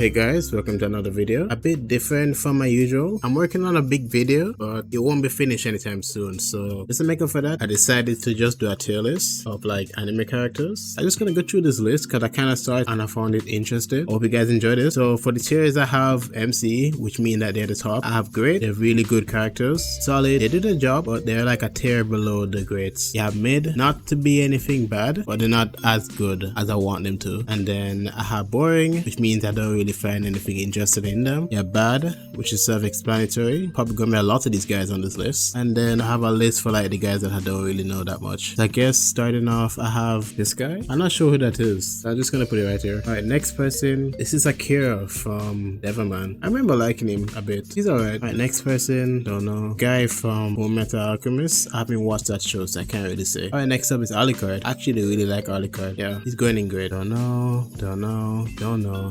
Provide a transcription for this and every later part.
Hey guys, welcome to another video. A bit different from my usual. I'm working on a big video, but it won't be finished anytime soon. So just to make up for that, I decided to just do a tier list of like anime characters. I'm just gonna go through this list because I kind of started and I found it interesting. Hope you guys enjoyed it. So for the tiers, I have MC, which means that they're the top. I have great, they're really good characters. Solid, they did a job, but they're like a tier below the greats. You have mid, not to be anything bad, but they're not as good as I want them to. And then I have boring, which means I don't really find anything interested in them. Yeah, bad, which is self-explanatory. Probably gonna be a lot of these guys on this list. And then I have a list for like the guys that I don't really know that much. So I guess starting off, I have this guy. I'm not sure who that is. So I'm just gonna put it right here. Alright, next person. This is Akira from Neverman. I remember liking him a bit. He's alright. Alright, next person. Don't know. Guy from Fullmetal Alchemist. I haven't watched that show, so I can't really say. Alright, next up is Alucard. Actually, really like Alucard. Yeah, he's going in great. Don't know.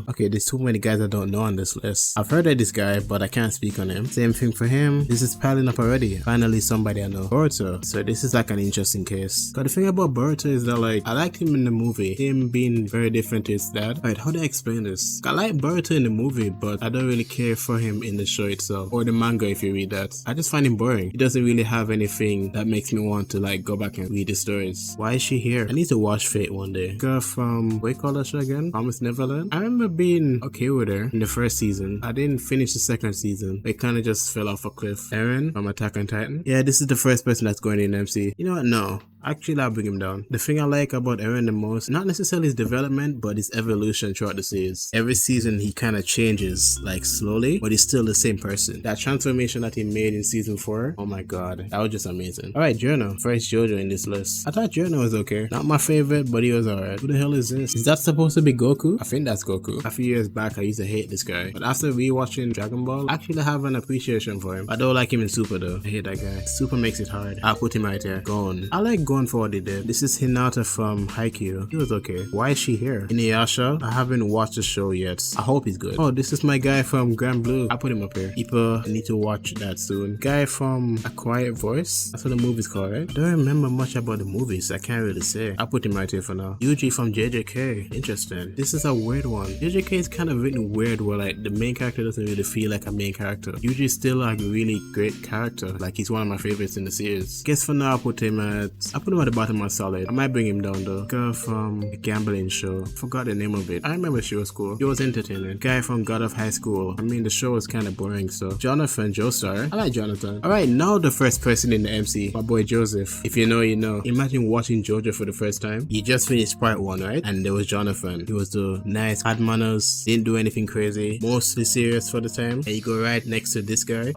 Okay, there's too many guys I don't know on this list. I've heard of this guy, but I can't speak on him. Same thing for him. This is piling up already. Finally, somebody I know. Boruto. So this is like an interesting case. But the thing about Boruto is that like, I liked him in the movie. Him being very different to his dad. Alright, how do I explain this? I like Boruto in the movie, but I don't really care for him in the show itself. Or the manga if you read that. I just find him boring. He doesn't really have anything that makes me want to like go back and read the stories. Why is she here? I need to watch Fate one day. Girl from, what do you call that show again? Promised Neverland? I remember being okay with her in the first season. I didn't finish the second season. It kind of just fell off a cliff. Eren from Attack on Titan. Yeah, this is the first person that's going in MC. You know what? No. Actually, I'll bring him down. The thing I like about Eren the most, not necessarily his development, but his evolution throughout the series. Every season, he kind of changes, like slowly, but he's still the same person. That transformation that he made in season 4, oh my god, that was just amazing. Alright, Jono. First Jojo in this list. I thought Jono was okay. Not my favorite, but he was alright. Who the hell is this? Is that supposed to be Goku? I think that's Goku. A few years back, I used to hate this guy. But after rewatching Dragon Ball, I actually have an appreciation for him. I don't like him in Super though. I hate that guy. Super makes it hard. I'll put him right here. Gon. I like Gon for what he did. This is Hinata from Haikyuu. He was okay. Why is she here? Inuyasha? I haven't watched the show yet. I hope he's good. Oh, this is my guy from Grand Blue. I'll put him up here. People need to watch that soon. Guy from A Quiet Voice? That's what the movie's called, right? Don't remember much about the movies. I can't really say. I'll put him right here for now. Yuji from JJK. Interesting. This is a weird one. JJK is kind of written weird where like the main character doesn't really feel like a main character. Yuji is still like a really great character. Like he's one of my favorites in the series. Guess for now I'll put him at the bottom of solid. I might bring him down though. Girl from a gambling show. Forgot the name of it. I remember she was cool. She was entertaining. Guy from God of High School. I mean the show was kind of boring, so Jonathan Joestar. I like Jonathan. Alright, now the first person in the MC. My boy Joseph. If you know, you know. Imagine watching JoJo for the first time. You just finished part 1, right? And there was Jonathan. He was the nice, had manners, didn't do anything crazy, mostly serious for the time. And you go right next to this guy.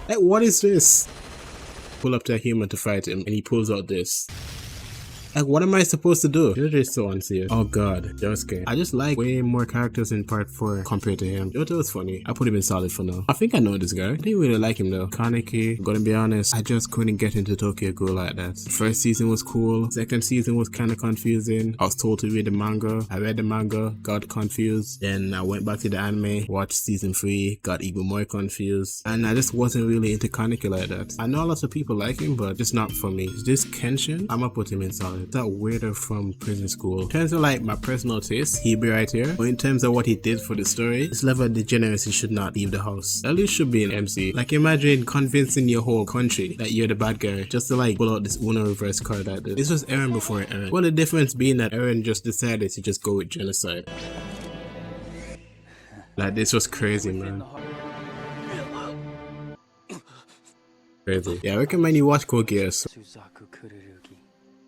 Like, what is this? Pull up to a human to fight him, and he pulls out this. Like, what am I supposed to do? Jojo is so unfair. Oh god, Josuke. I just like way more characters in part 4 compared to him. Jojo is funny. I put him in solid for now. I think I know this guy. I didn't really like him though. Kaneki, I'm gonna be honest, I just couldn't get into Tokyo Ghoul like that. The first season was cool. Second season was kind of confusing. I was told to read the manga. I read the manga, got confused. Then I went back to the anime, watched season 3, got even more confused. And I just wasn't really into Kaneki like that. I know lots of people like him, but just not for me. Is this Kenshin? I'm gonna put him in solid. That weirdo from prison school. In terms of like my personal taste, he'd be right here. But in terms of what he did for the story, this level of degeneracy should not leave the house. At least should be an MC. Like imagine convincing your whole country that you're the bad guy just to like pull out this Uno reverse card like this. This was Eren before Eren. Well, the difference being that Eren just decided to just go with genocide. Like this was crazy, man. Crazy. Yeah, I recommend you watch Code Geass.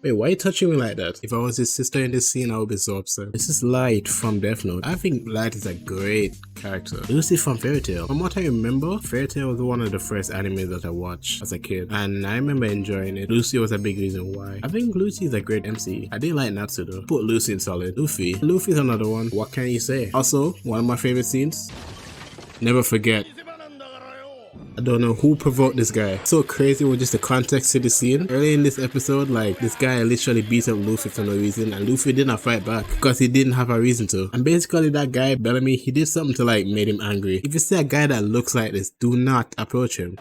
Wait, why are you touching me like that? If I was his sister in this scene, I would be so upset. This is Light from Death Note. I think Light is a great character. Lucy from Fairy Tail. From what I remember, Fairy Tail was one of the first animes that I watched as a kid. And I remember enjoying it. Lucy was a big reason why. I think Lucy is a great MC. I didn't like Natsu though. Put Lucy in solid. Luffy's another one. What can you say? Also, one of my favorite scenes. Never forget. I don't know who provoked this guy. So crazy with just the context to the scene. Early in this episode, like this guy literally beat up Luffy for no reason, and Luffy did not fight back because he didn't have a reason to. And basically that guy, Bellamy, he did something to like made him angry. If you see a guy that looks like this, do not approach him.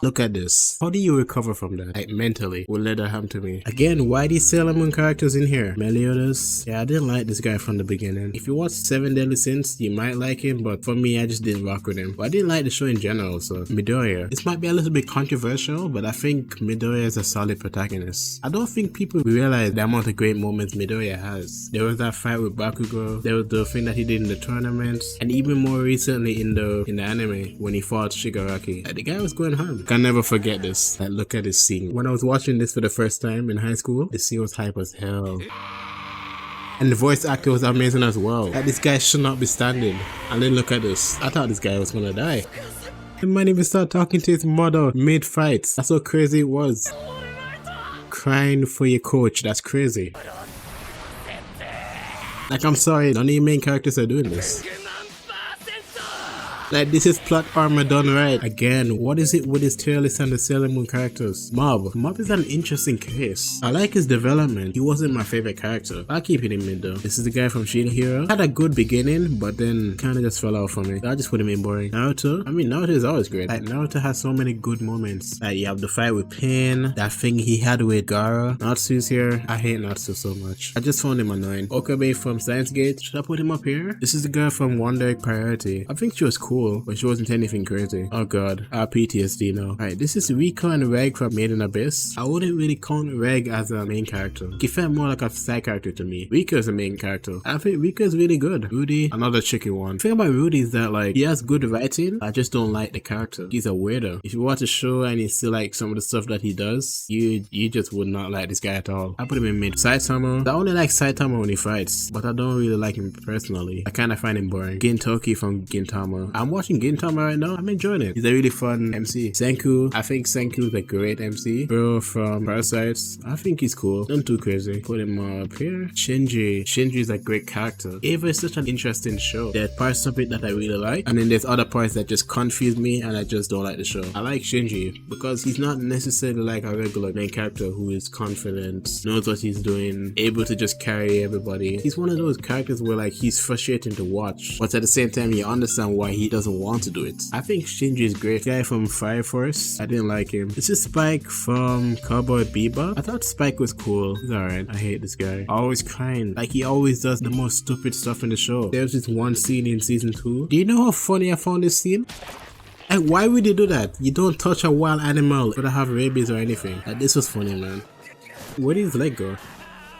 Look at this. How do you recover from that? Like mentally, will let that happen to me. Again, why these Sailor Moon characters in here? Meliodas. Yeah, I didn't like this guy from the beginning. If you watch 7 Deadly Sins, you might like him, but for me, I just didn't rock with him. But I didn't like the show in general, so Midoriya. This might be a little bit controversial, but I think Midoriya is a solid protagonist. I don't think people realize the amount of great moments Midoriya has. There was that fight with Bakugo, there was the thing that he did in the tournament, and even more recently in the anime when he fought Shigaraki. Like, the guy was going hard. Can never forget this. Like, look at this scene. When I was watching this for the first time in high school, the scene was hype as hell. And the voice actor was amazing as well. Like, this guy should not be standing. And then look at this. I thought this guy was gonna die. The man even started talking to his mother mid-fight. That's how crazy it was. Crying for your coach, that's crazy. Like, I'm sorry, none of your main characters are doing this. Like, this is plot armor done right. Again, what is it with his tail list and the Sailor Moon characters? Mob is an interesting case. I like his development. He wasn't my favorite character. I'll keep it in mid though. This is the guy from Shield Hero. Had a good beginning, but then kinda just fell out for me. I just put him in boring. Naruto? I mean, Naruto is always great. Like, Naruto has so many good moments. Like, you have the fight with Pain, that thing he had with Gaara. Natsu's here. I hate Natsu so much. I just found him annoying. Okabe from Science Gate. Should I put him up here? This is the girl from One Direct Priority. I think she was cool, but she wasn't anything crazy. Oh god, I have PTSD now. Alright, this is Rika and Reg from Made in Abyss. I wouldn't really count Reg as a main character. He felt more like a side character to me. Rika is a main character. I think Rika is really good. Rudy, another tricky one. The thing about Rudy is that, like, he has good writing. I just don't like the character. He's a weirdo. If you watch the show and you see like some of the stuff that he does, you just would not like this guy at all. I put him in mid. Saitama. I only like Saitama when he fights, but I don't really like him personally. I kind of find him boring. Gintoki from Gintama. I'm watching Gintama right now. I'm enjoying it. He's a really fun MC. Senku. I think Senku is a great MC. Bro from Parasites. I think he's cool. Not too crazy. Put him up here. Shinji. Shinji is a great character. Eva is such an interesting show. There's parts of it that I really like, and then there's other parts that just confuse me and I just don't like the show. I like Shinji because he's not necessarily like a regular main character who is confident, knows what he's doing, able to just carry everybody. He's one of those characters where like he's frustrating to watch, but at the same time you understand why he doesn't want to do it. I think Shinji is great. The guy from Fire Force, I didn't like him. This is Spike from Cowboy Bebop. I thought Spike was cool. He's alright. I hate this guy. Always crying. Like, he always does the most stupid stuff in the show. There's this one scene in season 2. Do you know how funny I found this scene? Like, why would they do that? You don't touch a wild animal or have rabies or anything. Like, this was funny, man. Where did his leg go?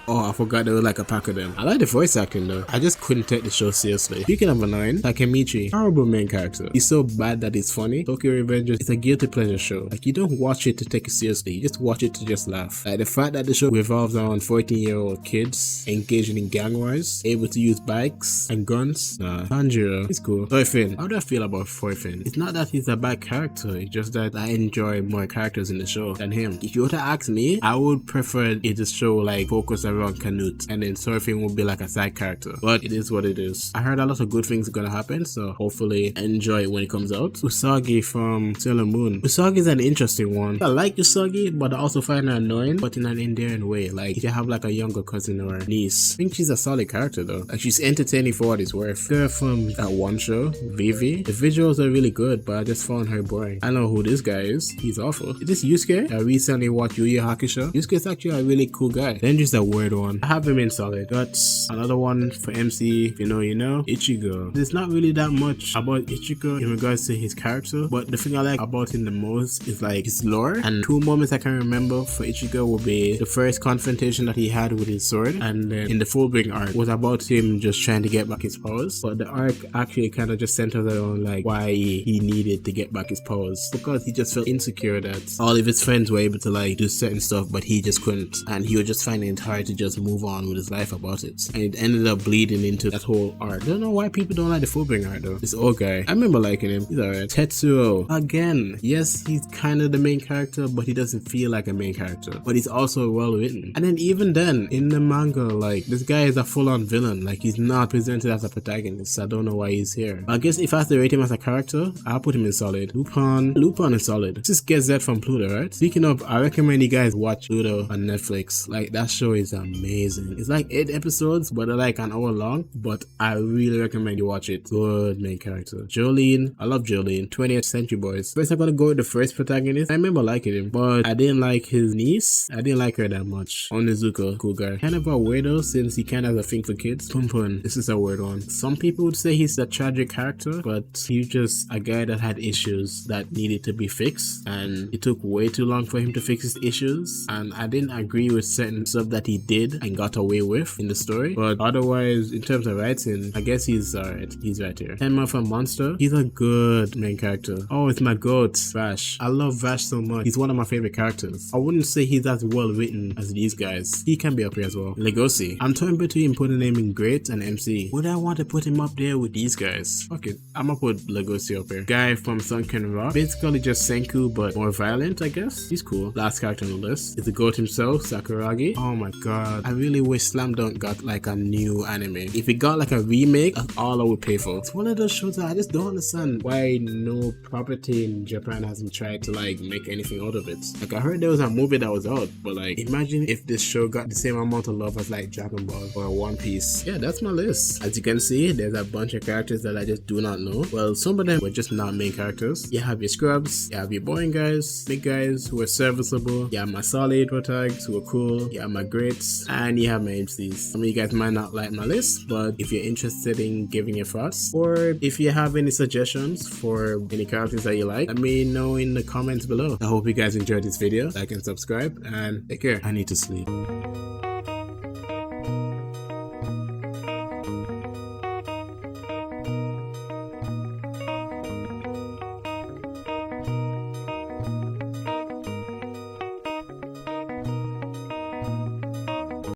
Oh, I forgot there was like a pack of them. I like the voice acting though. I just couldn't take the show seriously. Speaking of annoying, Takemichi, horrible main character. He's so bad that it's funny. Tokyo Revengers is a guilty pleasure show. Like, you don't watch it to take it seriously. You just watch it to just laugh. Like, the fact that the show revolves around 14-year-old kids engaging in gang wars, able to use bikes and guns. Nah, Tanjiro, he's cool. Thorfinn, how do I feel about Thorfinn? It's not that he's a bad character. It's just that I enjoy more characters in the show than him. If you were to ask me, I would prefer it to show like focus around Canute, and then Surfing will be like a side character, but it is what it is. I heard a lot of good things are gonna happen, so hopefully enjoy it when it comes out. Usagi from Sailor Moon. Usagi is an interesting one. I like Usagi, but I also find her annoying, but in an endearing way. Like, if you have like a younger cousin or niece, I think she's a solid character though. Like, she's entertaining for what it's worth. Girl from that one show, Vivi. The visuals are really good, but I just found her boring. I know who this guy is. He's awful. Is this Yusuke? I recently watched Yu Yu Hakusho. Yusuke's actually a really cool guy. Then just a weird one. I have him in solid. Got another one for MC. If you know, you know. Ichigo. There's not really that much about Ichigo in regards to his character, but the thing I like about him the most is like his lore. And 2 moments I can remember for Ichigo will be the first confrontation that he had with his sword, and then in the Fullbring arc was about him just trying to get back his powers. But the arc actually kind of just centers around like why he needed to get back his powers, because he just felt insecure that all of his friends were able to like do certain stuff, but he just couldn't, and he was just finding it hard to just move on with his life about it, and it ended up bleeding into that whole arc. I don't know why people don't like the Fullbring arc though. This old guy, I remember liking him. He's alright. Tetsuo, again, yes, he's kind of the main character, but he doesn't feel like a main character, but he's also well written. And then even then in the manga, like, this guy is a full-on villain. Like, he's not presented as a protagonist. I don't know why he's here. I guess if I have to rate him as a character, I'll put him in solid. Lupin is solid. This is Get Z from Pluto, right? Speaking of, I recommend you guys watch Pluto on Netflix. Like, that show is amazing. It's like 8 episodes, but they're like an hour long, but I really recommend you watch it. Good main character. Jolene, I love Jolene. 20th Century Boys. First I'm gonna go with the first protagonist. I remember liking him, but I didn't like his niece. I didn't like her that much. Onizuka, cool guy. Kind of a weirdo since he kind of has a thing for kids. Pum Pum, this is a weird one. Some people would say he's a tragic character, but he's just a guy that had issues that needed to be fixed, and it took way too long for him to fix his issues, and I didn't agree with certain stuff that he did and got away with in the story, but otherwise in terms of writing, I guess he's alright. He's right here. 10 Month from Monster, he's a good main character. Oh, it's my goat, Vash. I love Vash so much. He's one of my favorite characters. I wouldn't say he's as well written as these guys. He can be up here as well. Legosi, I'm torn between putting him in Great and MC. Would I want to put him up there with these guys? Fuck it, I'm gonna put Legosi up here. Guy from Sunken Rock, basically just Senku but more violent, I guess. He's cool. Last character on the list is the goat himself, Sakuragi. Oh my god, I really wish Slam Dunk got like a new anime. If it got like a remake, that's all I would pay for. It's one of those shows that I just don't understand why no property in Japan hasn't tried to like make anything out of it. Like I heard there was a movie that was out, but like imagine if this show got the same amount of love as like Dragon Ball or One Piece. Yeah, that's my list. As you can see, there's a bunch of characters that I just do not know. Well, some of them were just not main characters. You have your scrubs, you have your boring guys, big guys who are serviceable, you have my solid protags who are cool, you have my greats, and you have my MCs. Some of you guys might not like my list, but if you're interested in giving your thoughts, or if you have any suggestions for any characters that you like, let me know in the comments below. I hope you guys enjoyed this video. Like and subscribe, and take care. I need to sleep.